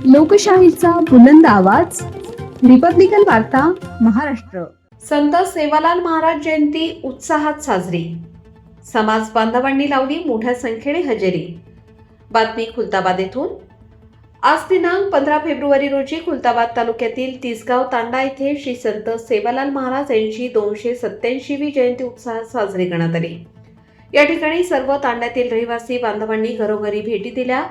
लोकशाहीचा बुलंद आवाज, रिपब्लिकन वार्ता, महाराष्ट्र. संत सेवालाल महाराज जयंती उत्साहात साजरी. समाज बांधवांनी लावली मोठ्या संख्येने हजेरी. बातमी खुलताबाद येथून. आज दिनांक 15 फेब्रुवारी रोजी खुलताबाद तालुक्यातील तिसगाव तांडा येथे श्री संत सेवालाल महाराज यांची 287वी जयंती उत्साहात साजरी करण्यात आली. या ठिकाणी सर्व तांड्यातील रहिवासी बांधवांनी घरोघरी भेटी दिल्या.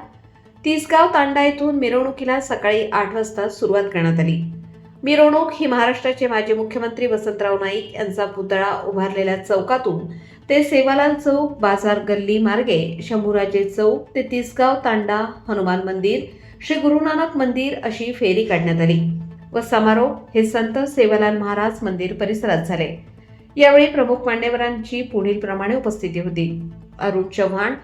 तिसगाव तांडा येथून मिरवणुकीला सकाळी 8 वाजता सुरुवात करण्यात आली. मिरवणूक ही महाराष्ट्राचे माजी मुख्यमंत्री वसंतराव नाईक यांचा पुतळा उभारलेल्या चौकातून ते सेवालाल चौक, बाजार गल्ली मार्गे शंभूराजे चौक ते तिसगाव तांडा, हनुमान मंदिर, श्री गुरु नानक मंदिर अशी फेरी काढण्यात आली व समारोप हे संत सेवालाल महाराज मंदिर परिसरात झाले. यावेळी प्रमुख मान्यवरांची पुढील प्रमाणे उपस्थिती होती. अरुण चव्हाण,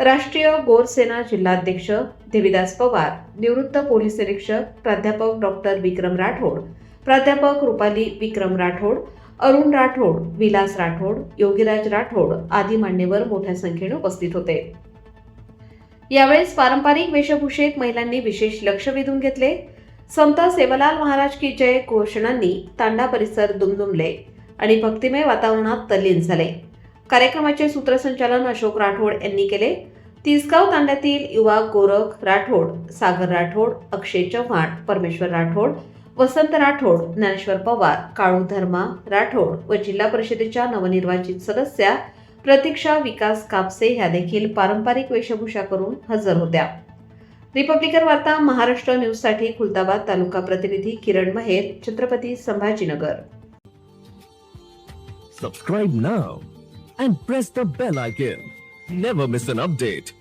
राष्ट्रीय गौर सेना जिल्हाध्यक्ष, देवीदास पवार, निवृत्त पोलीस निरीक्षक, प्राध्यापक डॉक्टर विक्रम राठोड, प्राध्यापक रुपाली विक्रम राठोड, अरुण राठोड, विलास राठोड, योगीराज राठोड आदी मान्यवर मोठ्या संख्येने उपस्थित होते. यावेळेस पारंपरिक वेशभूषेत महिलांनी विशेष लक्ष वेधून घेतले. संत सेवालाल महाराज की जय घोषणांनी तांडा परिसर दुमदुमले आणि भक्तिमय वातावरणात तल्लीन झाले. कार्यक्रमाचे सूत्रसंचालन अशोक राठोड यांनी केले. तिसगाव तांड्यातील युवा गोरख राठोड, सागर राठोड, अक्षय चव्हाण, परमेश्वर राठोड, वसंत राठोड, ज्ञानेश्वर पवार, काळू धर्मा राठोड व जिल्हा परिषदेच्या नवनिर्वाचित सदस्या प्रतीक्षा विकास कापसे ह्या देखील पारंपरिक वेशभूषा करून हजर होत्या. रिपब्लिकन वार्ता महाराष्ट्र न्यूजसाठी खुलताबाद तालुका प्रतिनिधी किरण महेर, Chhatrapati Sambhajinagar. Subscribe now and press the bell icon. Never miss an update.